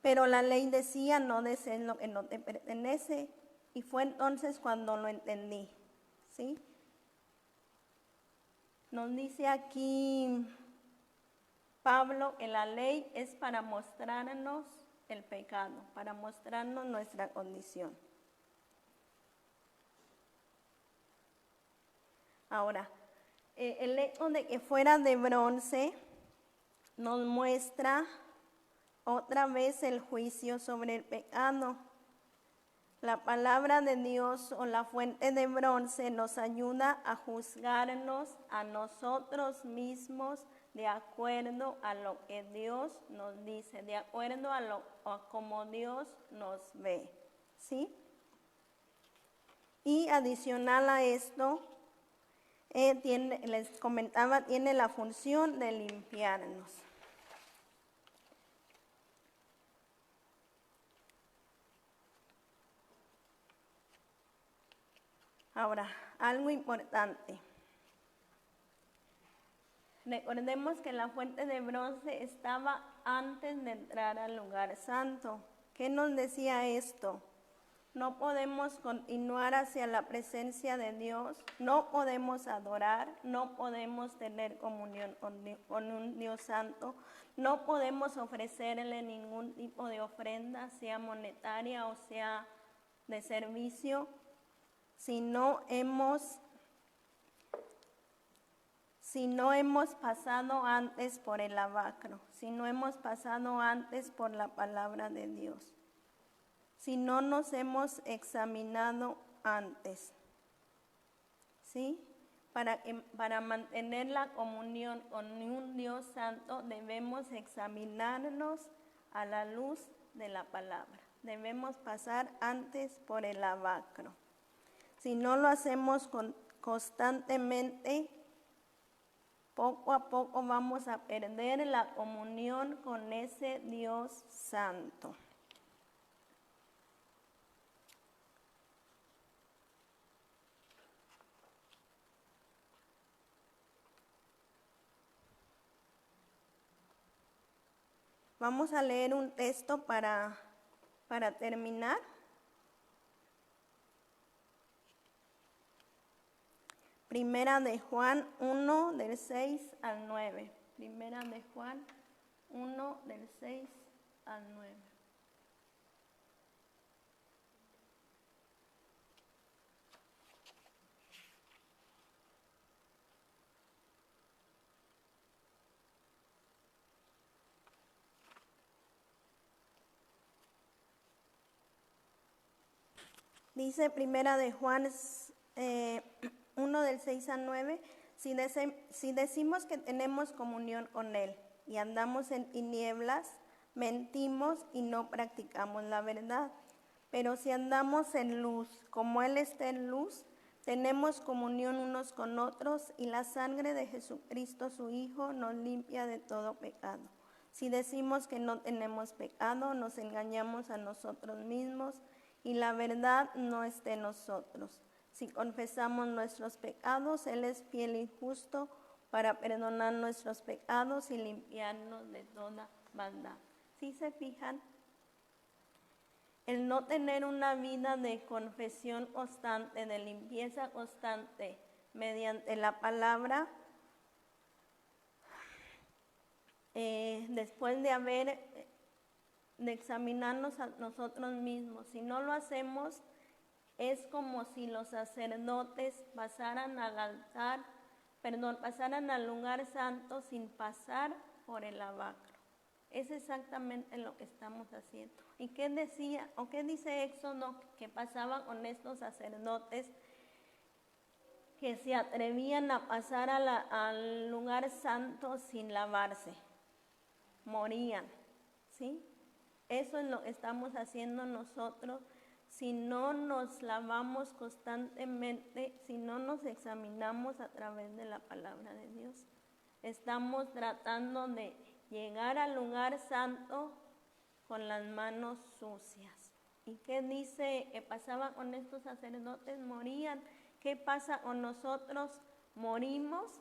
pero la ley decía no desees lo que no te pertenece, y fue entonces cuando lo entendí, ¿sí? Nos dice aquí Pablo que la ley es para mostrarnos el pecado, para mostrarnos nuestra condición. Ahora, el hecho de que fuera de bronce nos muestra otra vez el juicio sobre el pecado. La palabra de Dios o la fuente de bronce nos ayuda a juzgarnos a nosotros mismos de acuerdo a lo que Dios nos dice, de acuerdo a cómo Dios nos ve, ¿sí? Y adicional a esto, les comentaba, tiene la función de limpiarnos. Ahora, algo importante. Recordemos que la fuente de bronce estaba antes de entrar al lugar santo. ¿Qué nos decía esto? No podemos continuar hacia la presencia de Dios, no podemos adorar, no podemos tener comunión con un Dios santo, no podemos ofrecerle ningún tipo de ofrenda, sea monetaria o sea de servicio, si no hemos pasado antes por el lavacro, si no hemos pasado antes por la palabra de Dios, si no nos hemos examinado antes, ¿sí? Para mantener la comunión con un Dios santo debemos examinarnos a la luz de la palabra. Debemos pasar antes por el lavacro. Si no lo hacemos constantemente, poco a poco vamos a perder la comunión con ese Dios santo. Vamos a leer un texto para terminar. Primera de Juan 1, del 6 al 9. Primera de Juan 1, del 6 al 9. Dice Primera de Juan 1 del 6 al 9, si decimos que tenemos comunión con Él y andamos en tinieblas, mentimos y no practicamos la verdad. Pero si andamos en luz, como Él está en luz, tenemos comunión unos con otros y la sangre de Jesucristo, su Hijo, nos limpia de todo pecado. Si decimos que no tenemos pecado, nos engañamos a nosotros mismos y la verdad no está en nosotros. Si confesamos nuestros pecados, Él es fiel y justo para perdonar nuestros pecados y limpiarnos de toda maldad. ¿Sí se fijan? El no tener una vida de confesión constante, de limpieza constante mediante la palabra, después de examinarnos a nosotros mismos. Si no lo hacemos, es como si los sacerdotes pasaran al lugar santo sin pasar por el lavacro. Es exactamente lo que estamos haciendo. ¿Y qué decía, o qué dice Éxodo que pasaba con estos sacerdotes que se atrevían a pasar al lugar santo sin lavarse? Morían, ¿sí? Eso es lo que estamos haciendo nosotros si no nos lavamos constantemente, si no nos examinamos a través de la palabra de Dios. Estamos tratando de llegar al lugar santo con las manos sucias. ¿Y qué dice que pasaba con estos sacerdotes? Morían. ¿Qué pasa con nosotros? Morimos,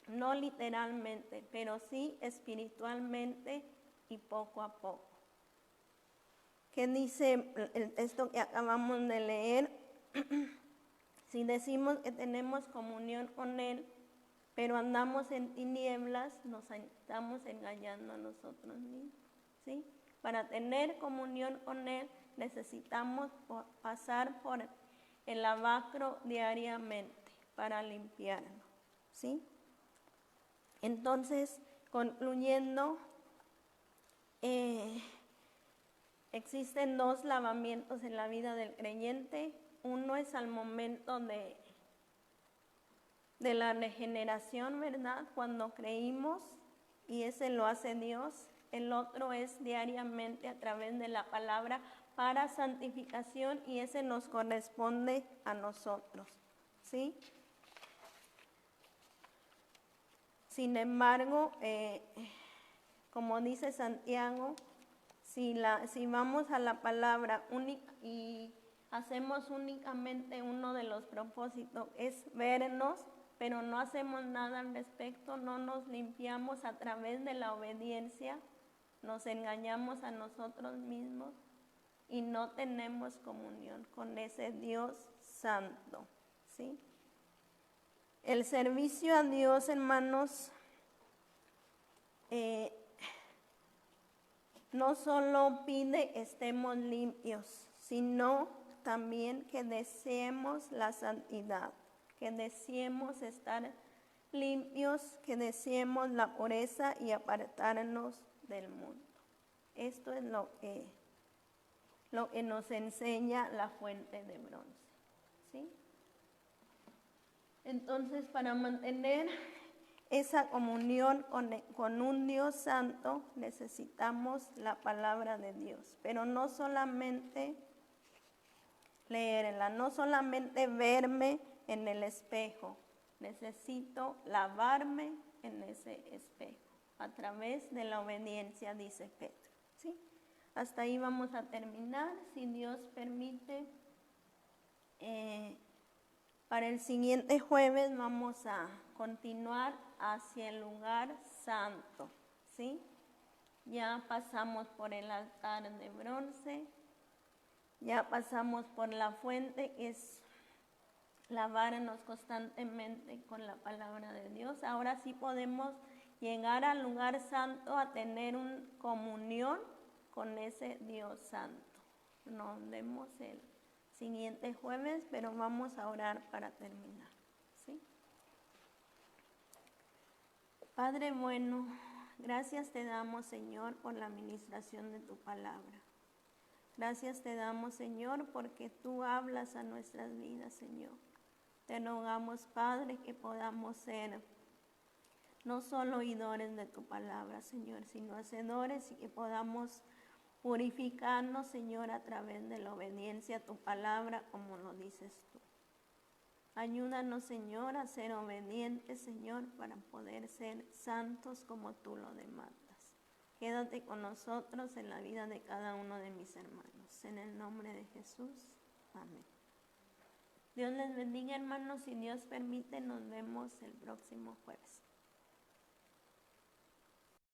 no literalmente, pero sí espiritualmente y poco a poco. ¿Qué dice el texto que acabamos de leer? Si decimos que tenemos comunión con Él, pero andamos en tinieblas, nos estamos engañando a nosotros mismos, ¿sí? Para tener comunión con Él necesitamos pasar por el lavacro diariamente para limpiarnos, ¿sí? Entonces, concluyendo, existen 2 lavamientos en la vida del creyente. Uno es al momento de la regeneración, ¿verdad? Cuando creímos, y ese lo hace Dios. El otro es diariamente a través de la palabra para santificación, y ese nos corresponde a nosotros, ¿sí? Sin embargo, como dice Santiago, si vamos a la palabra y hacemos únicamente uno de los propósitos, es vernos, pero no hacemos nada al respecto, no nos limpiamos a través de la obediencia, nos engañamos a nosotros mismos y no tenemos comunión con ese Dios santo, ¿sí? El servicio a Dios, hermanos, no solo pide que estemos limpios, sino también que deseemos la santidad, que deseemos estar limpios, que deseemos la pureza y apartarnos del mundo. Esto es lo que nos enseña la fuente de bronce, ¿sí? Entonces, para mantener esa comunión con un Dios santo, necesitamos la palabra de Dios, pero no solamente leerla, no solamente verme en el espejo, necesito lavarme en ese espejo, a través de la obediencia, dice Pedro, ¿sí? Hasta ahí vamos a terminar, si Dios permite. Para el siguiente jueves vamos a continuar hacia el lugar santo, ¿sí? Ya pasamos por el altar de bronce, ya pasamos por la fuente, que es lavarnos constantemente con la palabra de Dios. Ahora sí podemos llegar al lugar santo a tener una comunión con ese Dios santo. Nos vemos el siguiente jueves, pero vamos a orar para terminar, ¿sí? Padre bueno, gracias te damos, Señor, por la administración de tu palabra. Gracias te damos, Señor, porque tú hablas a nuestras vidas, Señor. Te rogamos, Padre, que podamos ser no solo oidores de tu palabra, Señor, sino hacedores, y que podamos purificarnos, Señor, a través de la obediencia a tu palabra, como lo dices tú. Ayúdanos, Señor, a ser obedientes, Señor, para poder ser santos como tú lo demandas. Quédate con nosotros en la vida de cada uno de mis hermanos. En el nombre de Jesús. Amén. Dios les bendiga, hermanos. Si Dios permite, nos vemos el próximo jueves.